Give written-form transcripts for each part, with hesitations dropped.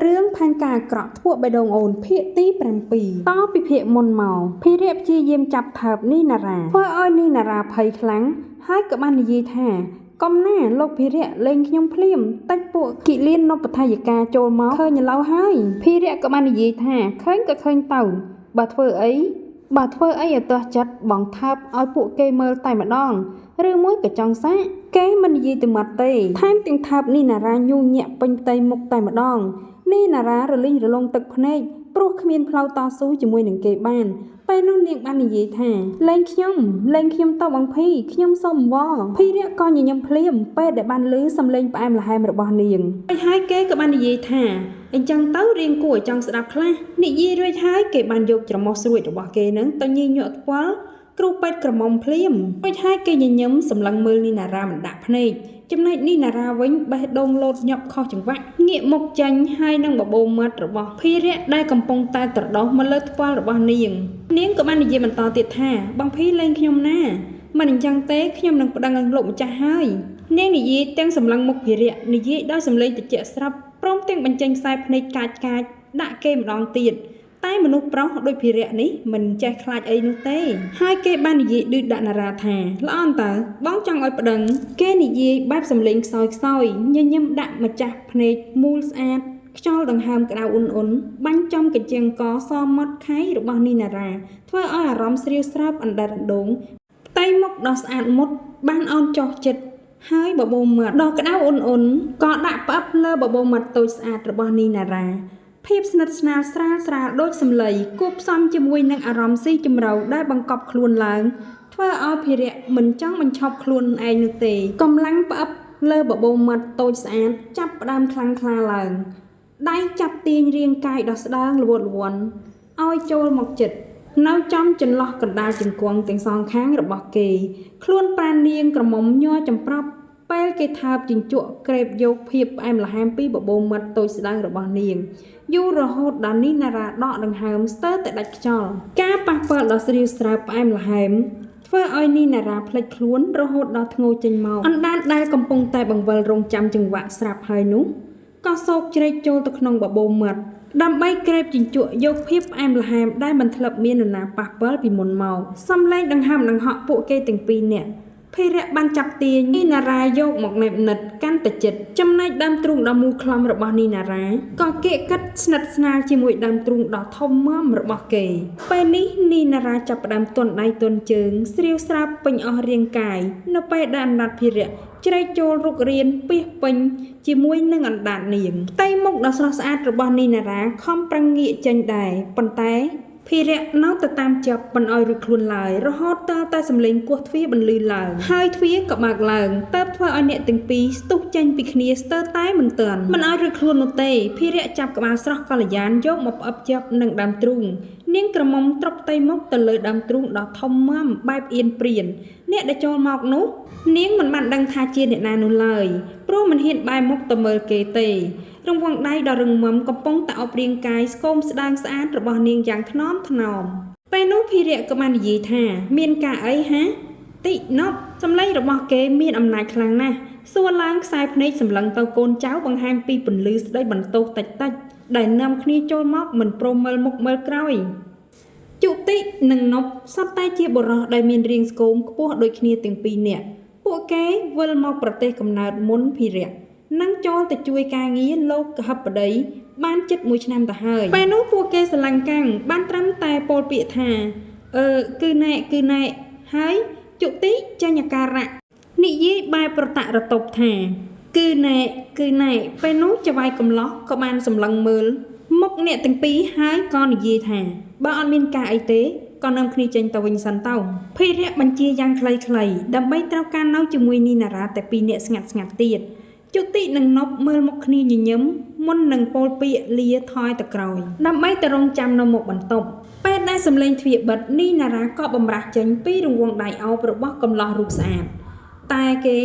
រឿងផែនការក្រក់ធ្ពួកបេះដូងអូនភាគទី7តពីភាគមុនមកភីរៈព្យាយាមចាប់ថើបនីណារ៉ាធ្វើឲ្យនីណារ៉ាភ័យខ្លាំងហើយក៏បាននិយាយថាកុំណាលោកភីរៈលេងខ្ញុំភ្លាមតិចពួកគិលាននពថយកាចូលមកឃើញឥឡូវហើយភីរៈក៏បាននិយាយថាឃើញក៏ឃើញទៅបើធ្វើអីឲ្យទាស់ចិត្តបងថើបឲ្យពួកគេមើលតែម្ដងឬមួយក៏ចង់សាកគេមិននិយាយទៅមាត់ទេថែមទាំងថើបនីណារ៉ាញូញាក់ពេញផ្ទៃមុខតែម្ដងនីណារ៉ារលីងរលងទឹកភ្នែកព្រោះគ្មានផ្លូវតស៊ូជាមួយនឹងគេបានពេលនោះនាងបាននិយាយថាលេងខ្ញុំទៅបងភីខ្ញុំសុំអង្វរភីរៈក៏ញញឹមភ្លាមពេលដែលបានឮសំឡេងផ្អែមល្ហែមរបស់នាងហើយគេក៏បាននិយាយថាអញ្ចឹងទៅរៀងគួរឲ្យចង់ស្ដាប់ខ្លះនិយាយរួចហើយគេបានយកច្រមុះស្រួចរបស់គេនឹងទៅញីញក់ថ្ពាល់គ្រូពេទ្យក្រមុំភ្លាមរួចហើយគេញញឹមសម្លឹងមើលនីណារ៉ាមិនដាក់ភ្នែកចំណែកនីណារ៉ាវិញបេះដូងលោតញាប់ខុសចង្វាក់ងាកមុខចាញ់ហើយនឹងបបោមាត់របស់ភីរៈដែលកំពុងតែត្រដោះមកលើថ្ពាល់របស់នាងក៏បាននិយាយបន្តទៀតថាបងភីលេងខ្ញុំណាមិនអញ្ចឹងទេខ្ញុំនឹងប្តឹងនឹងលោកម្ចាស់ហើយនាងនិយាយទាំងសម្លឹងមុខភីរៈនិយាយដោយសំឡេងត្រជាក់ស្រាប់ព្រមទាំងបញ្ចេញខ្សែភ្នែកកាចដាក់គេម្ដងទៀតតែមនុស្សប្រុសដូចភីរៈនេះមិនចេះខ្លាចអីនោះទេហើយគេបាននិយាយឌឺដាក់ណារ៉ាថាល្អអន្តើបងចង់ឲ្យប្តឹងគេនិយាយបែបសំឡេងខ្សោយញញឹមដាក់ម្ចាស់ភ្នែកមូលស្អាតខ្យល់ដង្ហើមក្តៅអ៊ុនបាញ់ចំកញ្ជៀងកសមាត់ខៃរបស់នីណារ៉ាធ្វើឲ្យអារម្មណ៍ស្រាវស្រើបអណ្ដែតអណ្ដូងផ្ទៃមុខដ៏ស្អាតមុតបានអោនចុះចិត្តហើយបបោមាត់ដ៏ក្តៅអ៊ុនក៏ដាក់ផ្អឹបលើបបោមាត់តូចស្អាតរបស់នីណារ៉ាភាពស្និទ្ធស្នាលស្រាលដូចសម្លៃគួបផ្សំជាមួយនឹងអារម្មណ៍ស៊ីជម្រៅដែលបង្កប់ខ្លួនឡើងធ្វើឲ្យភីរៈមិនចង់បញ្ឈប់ខ្លួនឯងនោះទេកម្លាំងផ្អឹបលើបបោមាត់តូចស្អាតចាប់ផ្ដើមខ្លាំងក្លាឡើងដៃចាប់ទាញរាងកាយដ៏ស្ដើងល្វត់ល្វន់ឲ្យចូលមកជិតនៅចំចន្លោះកណ្ដាលជង្គង់ទាំងសងខាងរបស់គេខ្លួនប្រាណនាងក្រមុំញ័រចម្ប្រប់ពេលគេថើបជញ្ជក់ក្រេបយកភាពផ្អែមល្ហែមពីបបោមាត់តូចស្ដើងរបស់នាងយូររហូតដល់នីណារ៉ាដកដង្ហើមស្ទើរតែដាច់ខ្យល់ការប៉ះពាល់ដ៏ស្រាវស្រើបផ្អែមល្ហែមធ្វើឲ្យនីណារ៉ាភ្លេចខ្លួនរហូតដល់ធ្ងោចេញមកអណ្ដាតដែលកំពុងតែបង្វិលរងចាំចង្វាក់ស្រាប់ហើយនោះក៏សោកជ្រែកចូលទៅក្នុងបបោមាត់ដើម្បីក្រេបជញ្ជក់យកភាពផ្អែមល្ហែមដែលមិនធ្លាប់មាននរណាប៉ះពាល់ពីមុនមកសំឡេងដង្ហើមដង្ហក់ពួកគេទាំងពីរនាក់ភេរៈបានចាប់ទាញនីណារ៉ាយកមកណែបណិតកាន់តែជិតចំណែកដើមទ្រូងដ៏មូលខ្លំរបស់នីណារ៉ាក៏គេកាត់ស្និទ្ធស្នាលជាមួយដើមទ្រូងដ៏ធំមាំរបស់គេពេលនេះនីណារ៉ាចាប់ផ្ដើមទន់ដៃទន់ជើងស្រាវស្រាប់ពេញអស់រាងកាយនៅពេលដែលអណ្ដាតភេរៈជ្រែកចូលរុករៀនពាសពេញជាមួយនឹងអណ្ដាតនាងផ្ទៃមុខដ៏ស្រស់ស្អាតរបស់នីណារ៉ាខំប្រឹងងាកចេញដែរប៉ុន្តែភីរៈនៅតែតាមចាប់មិនឲ្យរួចខ្លួនឡើយរហូតតែសំឡេងគោះទ្វារបន្លឺឡើងហើយទ្វារក៏បើកឡើងទើបធ្វើឲ្យអ្នកទាំងពីរស្ទុះចេញពីគ្នាស្ទើរតែមិនទាន់មិនឲ្យរួចខ្លួននោះទេភីរៈចាប់ក្បាលស្រស់កល្យានយកមកផ្អឹបចាប់នឹងដើមទ្រូងនាងក្រមុំត្រប់ផ្ទៃមុខទៅលើដើមទ្រូងដ៏ធំមាំបែបអៀនព្រានអ្នកដែលចូលមកនោះនាងមិនបានដឹងថាជាអ្នកណានោះឡើយព្រោះមិនហ៊ានបែរមុខទៅមើលគេទេរង្វង់ដៃដ៏រឹងមាំកំពុងតែអប់រាងកាយស្គមស្ដាងស្អាតរបស់នាងយ៉ាងថ្នមពេលនោះភីរៈក៏បាននិយាយថាមានការអីហាតិណប់សម្លេងរបស់គេមានអំណាចខ្លាំងណាស់សួរឡើងខ្សែភ្នែកសម្លឹងទៅកូនចៅបង្ហាញពីពន្លឺស្ដីបន្ទោសតិចដែលនាំគ្នាចូលមកមិនព្រមមើលមុខមើលក្រោយជុតិនិងនប់សុទ្ធតែជាបុរសដែលមានរាងស្គមខ្ពស់ដូចគ្នាទាំងពីរនាក់ពួកគេវិលមកប្រទេសកំណើតមុនភីរៈនឹងចូលទៅជួយការងារលោកកហបតីបានជិត1ឆ្នាំទៅហើយពេលនោះពួកគេស្រឡាញ់កាំងបានត្រឹមតែពោលពាក្យថាគឺណែហើយជុតិចញ្ញការៈនិយាយបែបប្រតាក់រតុបថាគឺណែពេលនោះចវាយកំឡោះក៏បានសម្លឹងមើលមុខអ្នកទាំងពីរហើយក៏និយាយថាបើអត់មានការអីទេក៏នាំគ្នាចេញទៅវិញសិនទៅភេរៈបញ្ជាយ៉ាងខ្លីៗដើម្បីត្រូវការនៅជាមួយនីណារ៉ាតែ2នាក់ស្ងាត់ទៀតជុតិនិងនប់មើលមុខគ្នាញញឹមមុននឹងពោលពាក្យលាថយទៅក្រោយដើម្បីទៅរងចាំនៅមុខបន្ទប់ពេលដែលសំឡេងទ្វារបិទនីណារ៉ាក៏បំរាស់ចេញពីរង្វង់ដៃអោបរបស់កំឡោះរូបស្អាតតែគេ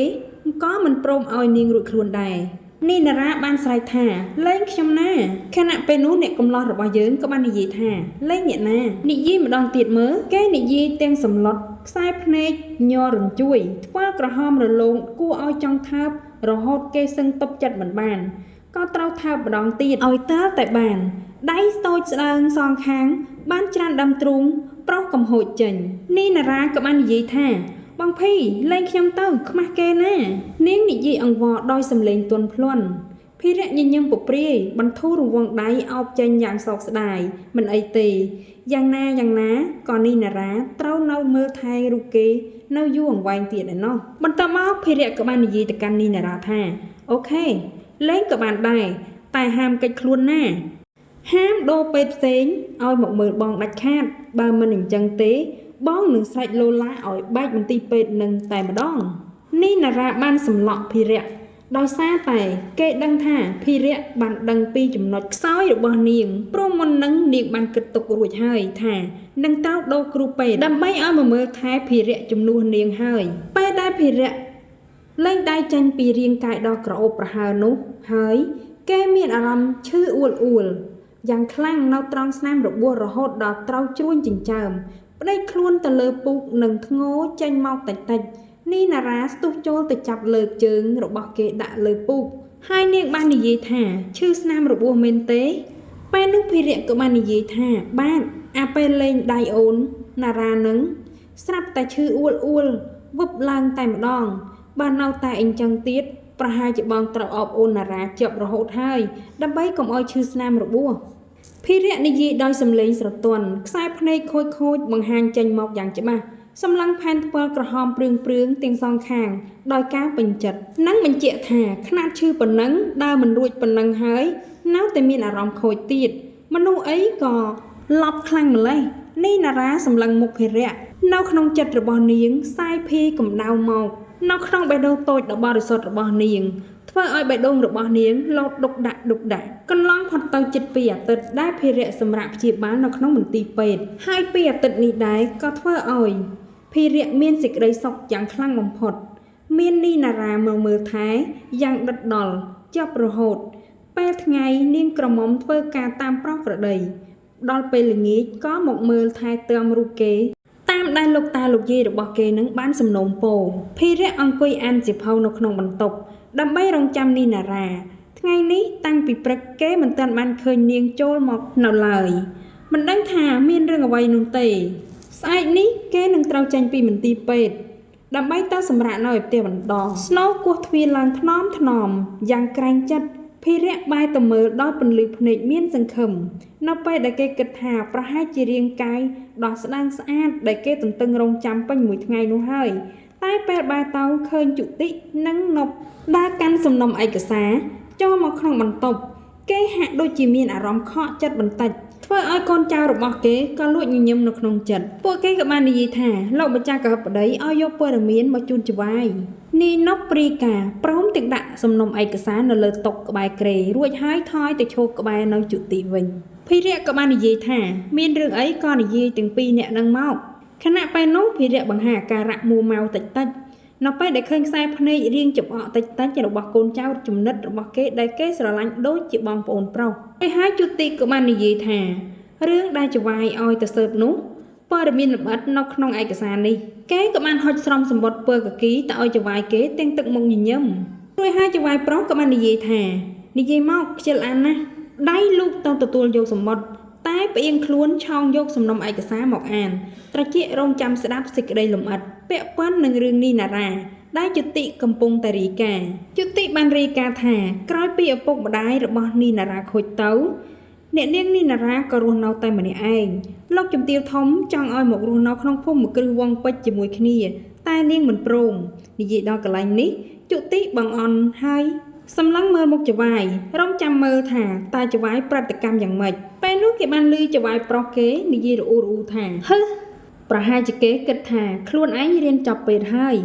ក៏មិនព្រមឲ្យនាងរួចខ្លួនដែរនីណារ៉ាបានស្រែកថាលេងខ្ញុំណាខណៈពេលនោះអ្នកកំឡោះរបស់យើងក៏បាននិយាយថាលេងអ្នកណានិយាយម្ដងទៀតមើលគេនិយាយទាំងសម្លុតខ្សែភ្នែកញ័ររញ្ជួយថ្ពាល់ក្រហមរលោងគួរឲ្យចង់ថើបរហូតគេសឹងទប់ចិត្តមិនបាន ក៏ត្រូវថើបម្ដងទៀតឲ្យតើតែបានដៃស្ទើចស្ដើងសងខាងបានច្រានដើមទ្រូងប្រុសកំហូចចេញនីណារ៉ាក៏បាននិយាយថាបងភីលែងខ្ញុំទៅខ្មាស់គេណានាងនិយាយអង្វរដោយសំឡេងទន់ភ្លន់ភិរៈញញឹមពព្រាយបន្ធូររង្វង់ដៃអោបចេញយ៉ាងសោកស្ដាយមិនអីទេយ៉ាងណាក៏នីណារ៉ាត្រូវនៅមើលថែរូបគេនៅយូរអង្វែងទៀតឯណោះបន្ទាប់មកភិរៈក៏បាននិយាយទៅកាន់នីណារ៉ាថាអូខេលេងក៏បានដែរតែហាមកិច្ចខ្លួនណាហាមដូរពេទ្យផ្សេងឲ្យមកមើលបងដាច់ខាតបើមិនអញ្ចឹងទេបងនឹងស្រែកលោឡាឲ្យបែកមន្ទីរពេទ្យនឹងតែម្ដងនីណារ៉ាបានសម្លក់ភិរៈដោយសារតែគេដឹងថាភិរៈបានដឹងពីចំណុចខ្សោយរបស់នាងព្រមមុននឹងនាងបានគិតទុករួចហើយថានឹងត្រូវដូរគ្រូពេទ្យដើម្បីឲ្យមកមើលថែភិរៈជំនួសនាងហើយពេលដែលភិរៈលែងដៃចេញពីរាងកាយដ៏ក្រអូបប្រហើរនោះហើយគេមានអារម្មណ៍ឈឺអួលយ៉ាងខ្លាំងនៅត្រង់ស្នាមរបួសរហូតដល់ត្រូវជ្រួញចិញ្ចើមផ្ដេកខ្លួនទៅលើពូកនិងធ្ងោចេញមកតិចនីណារ៉ាស្ទុះចូលទៅចាប់លើកជើងរបស់គេដាក់លើពូកហើយនាងបាននិយាយថាឈឺស្នាមរបួសមែនទេពេលនោះភិរៈក៏បាននិយាយថាបាទអាពេលលេងដៃអូនណារ៉ានឹងស្រាប់តែឈឺអួលវឹបឡើងតែម្ដងបាននៅតែអញ្ចឹងទៀតប្រហែលជាបងត្រូវអបអូនណារ៉ាជាប់រហូតហើយដើម្បីកុំឲ្យឈឺស្នាមរបួសភិរៈនិយាយដោយសំឡេងស្រទន់ខ្សែភ្នែកខូចបង្ហាញចេញមកយ៉ាងច្បាស់សម្លឹងផែនថ្ពាល់ក្រហមព្រឿងទាំងសងខាងដោយការពេញចិត្តនិងបញ្ជាក់ថាខ្នាតឈឺប៉ុណ្ណឹងដើរមិនរួចប៉ុណ្ណឹងហើយនៅតែមានអារម្មណ៍ខូចទៀតមនុស្សអីក៏ឡប់ខ្លាំងម្លេះនេះណារ៉ាសម្លឹងមុខភិរៈនៅក្នុងចិត្តរបស់នាងសាយភាយកម្ដៅមកនៅក្នុងបេះដូងតូចដ៏បរិសុទ្ធរបស់នាងធ្វើឲ្យបេះដូងរបស់នាងលោតដុកដាក់កន្លងផុតទៅជិត2អាទិត្យដែលភិរៈសម្រាប់ព្យាបាលនៅក្នុងមន្ទីរពេទ្យហើយ2អាទិត្យនេះដែរក៏ធ្វើឲ្យភិរៈមានសេចក្តីសុខយ៉ាងខ្លាំងបំផុតមាននីណារ៉ាមកមើលថែយ៉ាងដិតដល់ជាប់រហូតពេលថ្ងៃនាងក្រមុំធ្វើការតាមប្រុសប្រដីដល់ពេលល្ងាចក៏មកមើលថែទាំរូបគេតាមដែលលោកតាលោកយាយរបស់គេនឹងបានសំណូមពរភិរៈអង្គុយអានសៀវភៅនៅក្នុងបន្ទប់ដើម្បីរងចាំនីណារ៉ាថ្ងៃនេះតាំងពីព្រឹកគេមិនទាន់បានឃើញនាងចូលមកនៅឡើយមិនដឹងថាមានរឿងអ្វីនោះទេស្អែកនេះគេនឹងត្រូវចេញពីមន្ទីរពេទ្យដើម្បីទៅសម្រាកនៅឯផ្ទះបន្តស្នូគោះទ្វារឡើងថ្នមយ៉ាងក្រែងចិត្តភិរៈបែរទៅមើលដោយពន្លឺភ្នែកមានសង្ឃឹមនៅពេលដែលគេគិតថាប្រហែលជារាងកាយដ៏ស្ដើងស្អាតដែលគេទន្ទឹងរង់ចាំពេញមួយថ្ងៃនោះហើយតែពេលបែរទៅឃើញជុតិនិងនប់ដើរកាន់សំណុំឯកសារចូលមកក្នុងបន្ទប់គេហាក់ដូចជាមានអារម្មណ៍ខកចិត្តបន្តិចធ្វើឲ្យកូនចៅរបស់គេក៏លួចញញឹមនៅក្នុងចិត្តពួកគេក៏បាននិយាយថាលោកម្ចាស់កហបតីឲ្យយកព័ត៌មានមកជូនចវាយនីណុបព្រីកាព្រមទាំងដាក់សំណុំឯកសារនៅលើតុក្បែរក្រេរួចហើយថយទៅឈរក្បែរនៅជុតិវិញភិរៈក៏បាននិយាយថាមានរឿងអីក៏និយាយទាំងពីរអ្នកនឹងមកខណៈពេលនោះភិរៈបង្ហាញអាការៈមួម៉ៅតិចនៅពេលដែលឃើញខ្សែភ្នែករៀងចំអកតិចរបស់កូនចៅចំណិតរបស់គេដែលគេស្រឡាញ់ដូចជាបងប្អូនប្រុសហើយជុតិក៏បាននិយាយថារឿងដែលចវាយឲ្យទៅស៊ើបនោះព័ត៌មានលម្អិតនៅក្នុងឯកសារនេះគេក៏បានហុចស្រោមសម្បត្តិពើកគីទៅឲ្យចវាយគេទាំងទឹកមុខញញឹមរួចហើយចវាយប្រុសក៏បាននិយាយថានិយាយមកខ្ជិលអានណាស់ដៃលូកទៅទទួលយកសម្បត្តិតែផ្អៀងខ្លួនឆោងយកសំណុំឯកសារមកអានត្រជារងចាំស្ដាប់សេចក្តីលម្អិតពាក់ព័ន្ធនឹងរឿងនីណារ៉ាដែលជុតិកំពុងតែរាយការណ៍ជុតិបានរាយការណ៍ថាក្រោយពីឪពុកម្ដាយរបស់នីណារ៉ាខូចទៅអ្នកនាងនីណារ៉ាក៏រស់នៅតែម្នាក់ឯងលោកជំទាវធំចង់ឲ្យមករស់នៅក្នុងភូមិគ្រឹះវងពេជ្រជាមួយគ្នាតែនាងមិនព្រមនិយាយដល់កន្លែងនេះជុតិបង្អន់ហើយសម្លឹងមើលមុខចវាយរងចាំមើលថាតើចវាយប្រតិកម្មយ៉ាងម៉េចពេលនោះគេបានឮចវាយប្រុសគេនិយាយរអ៊ូថាហឹប្រហែលជាគេគិតថាខ្លួនឯងរៀនចប់ពេទ្យហើយ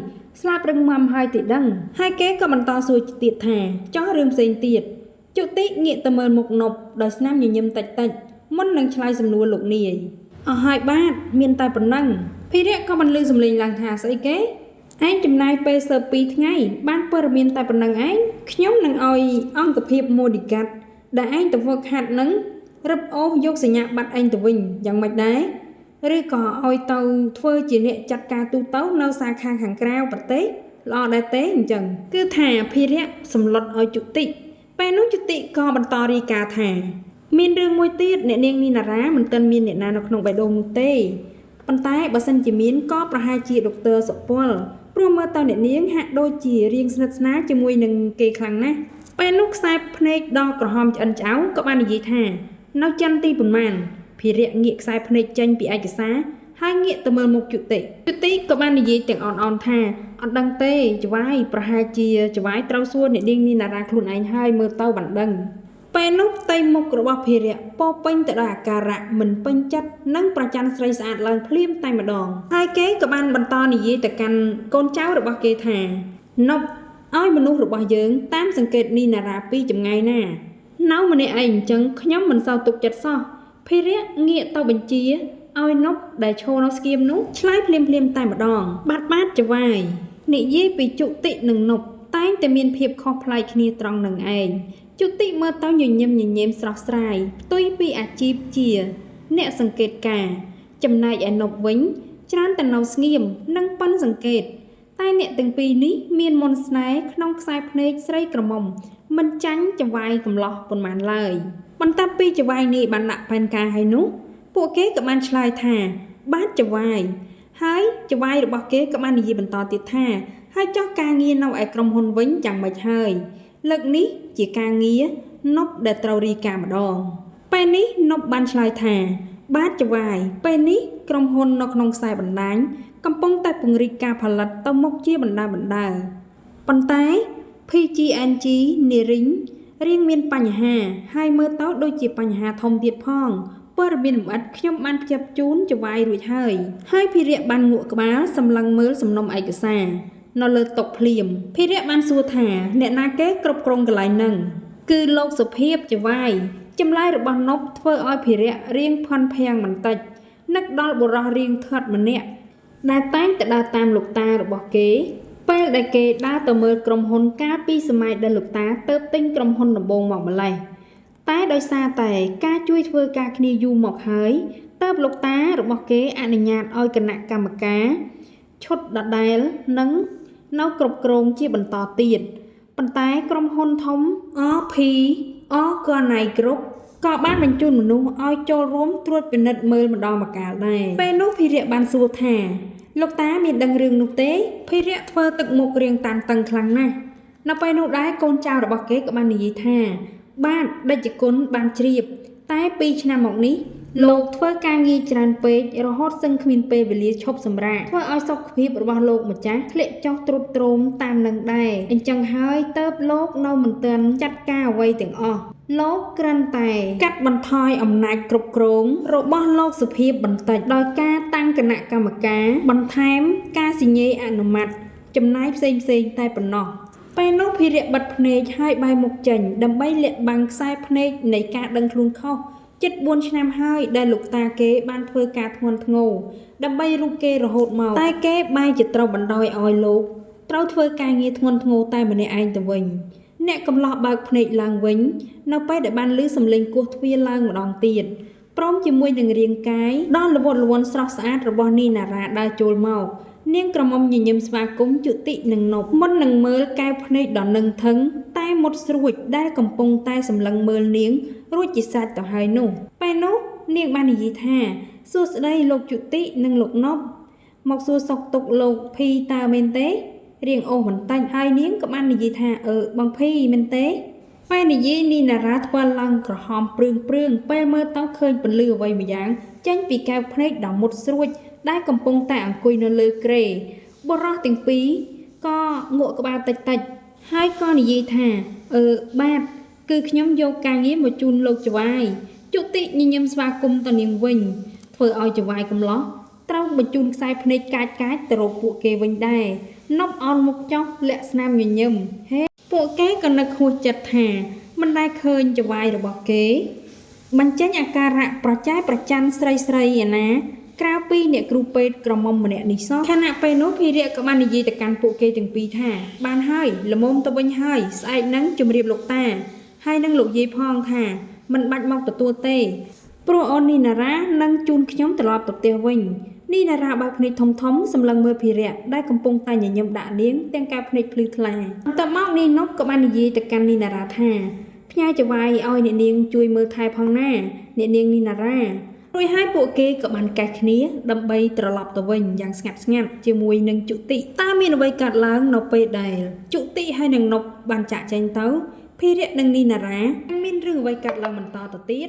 ស្លាប់រឹងមាំហើយទីដឹងហើយគេក៏បន្តសួរទៀតថាចោះរឿងផ្សេងទៀតជុតិងាកទៅមើលមុខនប់ដោយស្នាមញញឹមតិចមុននឹងឆ្លើយសំណួរលោកនាយអស់ហើយបាទមានតែប៉ុណ្ណឹងភិរៈក៏បានឮសំឡេងឡើងថាស្អីគេឯងចំណាយពេលស៊ើប2ថ្ងៃបានព័ត៌មានតែប៉ុណ្្នឹងឯងខ្ញុំនឹងឲ្យអង្គភាពម៉ូឌីកាត់ដែលឯងទៅហ្វឹកហាត់នឹងរឹបអូសយកសញ្ញាបត្រឯងទៅវិញយ៉ាងម៉េចដែរឬក៏ឲ្យទៅធ្វើជាអ្នកចាត់ការទូទៅនៅសាខាខាងក្រៅប្រទេសល្អដែរទេអញ្ចឹងគឺថាភិរៈសម្លុតឲ្យជុតិព ពេលនោះយុតិក៏បន្តរាយការណ៍ថាមានរឿងមួយទៀតអ្នកនាងនីណារ៉ាមិនទាន់មានអ្នកណានៅក្នុងបេះដូងនោះទេប៉ុន្តែបើសិនជាមានក៏ប្រហែលជាដុកទ័រសុពលព្រោះមើលទៅអ្នកនាងហាក់ដូចជារៀងស្និទ្ធស្នាលជាមួយនឹងគេខ្លាំងណាស់ពេលនោះខ្សែភ្នែកដល់ក្រហមឆ្អិនឆ្អៅក៏បាននិយាយថានៅចន្ទទីប៉ុន្មានភិរៈងាកខ្សែភ្នែកចេញពីឯកសារហើយងាកទៅមើលមុខយុតិក៏បាននិយាយទាំងអន់ថាអត់ដឹងទេចវាយប្រហែលជាចវាយត្រូវសួរអ្នកនាងនីណារ៉ាខ្លួនឯងហើយមើលទៅបានដឹងពេលនោះផ្ទៃមុខរបស់ភិរៈពោពេញទៅដោយអាការៈមិនពេញចិត្តនិងប្រច័ណ្ឌស្រីស្អាតឡើងភ្លាមតែម្ដងហើយគេក៏បានបន្តនិយាយទៅកាន់កូនចៅរបស់គេថាណប់ឲ្យមនុស្សរបស់យើងតាមសង្កេតនីណារ៉ាពីចម្ងាយណានៅម្នាក់ឯងអញ្ចឹងខ្ញុំមិនសូវទុកចិត្តសោះភិរៈងាកទៅបញ្ជាឲ្យណប់ដែលឈរនៅស្គៀមនោះឆ្លើយភ្លាមតែម្ដងបាទចវាយនិយាយពីជុតិនិងណប់តែងតែមានភាពខុសប្លែកគ្នាត្រង់នឹងឯងជុតិមើលទៅញញឹមស្រស់ស្រាយផ្ទុយពីអាជីពជាអ្នកសង្កេតការចំណែកឯណប់វិញច្រើនតែនៅស្ងៀមនិងប៉ិនសង្កេតតែអ្នកទាំងពីរនេះមានមន្តស្នេហ៍ក្នុងខ្សែភ្នែកស្រីក្រមុំមិនចាញ់ចវាយកំឡោះប៉ុន្មានឡើយបន្ទាប់ពីចវាយនេះបានដាក់ផែនការហើយនោះពួកគេក៏បានឆ្លើយថាបាទចវាយហើយចវាយរបស់គេក៏បាននិយាយបន្តទៀតថាហើយចោះការងារនៅឯក្រុមហ៊ុនវិញយ៉ាងម៉េចហើយលើកនេះជាការងារណប់ដែលត្រូវរាយការណ៍ម្ដងពេលនេះណប់បានឆ្លើយថាបាទចវាយពេលនេះក្រុមហ៊ុននៅក្នុងខ្សែបណ្ដាញកំពុងតែពង្រីកការផលិតទៅមុខជាបណ្ដាប៉ុន្តែ PGNG នារីងរៀងមានបញ្ហាហើយមើលទៅដូចជាបញ្ហាធំទៀតផងព័ត៌មានលម្អិតខ្ញុំបានផ្ចាប់ជូនចវាយរួចហើយភិរៈបានងក់ក្បាលសម្លឹងមើលសំណុំឯកសារនៅលើតុភ្លាមភិរៈបានសួរថាអ្នកណាគេគ្រប់គ្រងកន្លែងហ្នឹងគឺលោកសុភាពចវាយចម្លើយរបស់ណប់ធ្វើឲ្យភិរៈរៀងផន់ភាំងបន្តិចនឹកដល់បុរសរៀងធាត់ម្នាក់ដែលតែងតែដើរតាមលោកតារបស់គេពេលដែលគេដើរទៅមើលក្រុមហ៊ុនកាលពីសម័យដែលលោកតាទៅទិញក្រុមហ៊ុនដំបូងមកម្លេះតែដោយសារតែការជួយធ្វើការគ្នាយូរមកហើយតើបលោកតារបស់គេអនុញ្ញាតឲ្យគណៈកម្មការឈុតដដែលនិងនៅគ្រប់គ្រងជាបន្តទៀតប៉ុន្តែក្រុមហ៊ុនធំ RP Organic Group ក៏បានបញ្ជូនមនុស្សឲ្យចូលរួមត្រួតពិនិត្យមើលម្ដងម្កាលដែរពេលនោះភិរៈបានសួរថាលោកតាមានដឹងរឿងនោះទេភិរៈធ្វើទឹកមុខរៀងតានតឹងខ្លាំងណាស់នៅពេលនោះដែរកូនចៅរបស់គេក៏បាននិយាយថាបាទដេចគុណបានជ្រាបតែ2ឆ្នាំមកនេះលោកធ្វើការងារច្រើនពេករហូតសឹងគ្មានពេលវេលាឈប់សម្រាកធ្វើឲ្យសុខភាពរបស់លោកម្ចាស់ធ្លាក់ចុះទ្រុឌទ្រោមតាមនឹងដែរអញ្ចឹងហើយតើបលោកនៅមិនទាន់ចាត់ការអ្វីទាំងអស់លោកគ្រាន់តែកាត់បន្ថយអំណាចគ្រប់គ្រងរបស់លោកសុភាពបន្តិចដោយការតាំងគណៈកម្មការបន្ថែមការសញ្ញេអនុម័តចំណាយផ្សេងតែប៉ុណ្ណោះពេលនោះភិរៈបិទភ្នែកហើយបែរមុខចេញដើម្បីលាក់បាំងខ្សែភ្នែកនៃការដឹងខ្លួនខុសជិត4ឆ្នាំហើយដែលលោកតាគេបានធ្វើការធ្ងន់ធ្ងរដើម្បីរុកគេរហូតមកតែគេបែរជាត្រូវបណ្ដោយឲ្យលោកត្រូវធ្វើការងារធ្ងន់ធ្ងរតែម្នាក់ឯងទៅវិញអ្នកកំឡោះបើកភ្នែកឡើងវិញនៅពេលដែលបានឮសំឡេងគោះទ្វារឡើងម្ដងទៀតព្រមជាមួយនឹងរាងកាយដ៏ល្វត់ល្វន់ស្រស់ស្អាតរបស់នីណារ៉ាដើរចូលមកនាងក្រមុំញញឹមស្វាគមន៍ជុតិនិងណប់មុននឹងមើលកែវភ្នែកដ៏នឹងថឹងតែមុតស្រួចដែលកំពុងតែសម្លឹងមើលនាងរួចជាសាច់ទៅហើយនោះពេលនោះនាងបាននិយាយថាសួស្ដីលោកជុតិនិងលោកណប់មកសួរសុខទុក្ខលោកភីតើមែនទេរៀងអូសបន្តិចហើយនាងក៏បាននិយាយថាបងភីមែនទេពេលនិយាយនីណារ៉ាធ្វើឡើងក្រហមព្រឿងពេលមើលទៅឃើញពន្លឺអ្វីម្យ៉ាងចេញពីកែវភ្នែកដ៏មុតស្រួចដែលកំពុងតែអង្គុយនៅលើគ្រែបុរសទាំងពីរក៏ងក់ក្បាលតិចហើយក៏និយាយថាបាទគឺខ្ញុំយកការងារមកជូនលោកចវាយជុតិញញឹមស្វាគមន៍ទៅនាងវិញធ្វើឲ្យចវាយកំឡោះត្រូវបញ្ជូនខ្សែភ្នែកកាចទៅរកពួកគេវិញដែរណប់អោនមុខចុះលាក់ស្នាមញញឹមហេពួកគេក៏នឹកហួសចិត្តថាមិនដែលឃើញចវាយរបស់គេបញ្ចេញអាការៈប្រច័ណ្ឌស្រីឯណាក្រៅពីអ្នកគ្រូពេទ្យក្រមុំម្នាក់នេះសោះខណៈពេលនោះភិរៈក៏បាននិយាយទៅកាន់ពួកគេទាំងពីរថាបានហើយល្មមទៅវិញហើយស្អែកនឹងជម្រាបលោកតាហើយនឹងលោកយាយផងថាមិនបាច់មកទទួលទេព្រោះអូននីណារ៉ានឹងជូនខ្ញុំត្រឡប់ទៅផ្ទះវិញនីណារ៉ាបើកភ្នែកធំសម្លឹងមើលភិរៈដែលកំពុងតែញញឹមដាក់នាងទាំងកែវភ្នែកភ្លឺថ្លាបន្ទាប់មកនីណប់ក៏បាននិយាយទៅកាន់នីណារ៉ាថា ផ្ញើចវាយឲ្យអ្នកនាងជួយមើលថែផងណាអ្នកនាងនីណារ៉ារួចហើយពួកគេក៏បានកេះគ្នាដើម្បីត្រឡប់ទៅវិញយ៉ាងស្ងាត់ជាមួយនឹងជុតិតើមានអ្វីកើតឡើងនៅពេលដែលជុតិហើយនឹងនប់បានចាក់ចេញទៅភិរៈនិងនីណារ៉ាមានរឿងអ្វីកើតឡើងបន្តទៅទៀត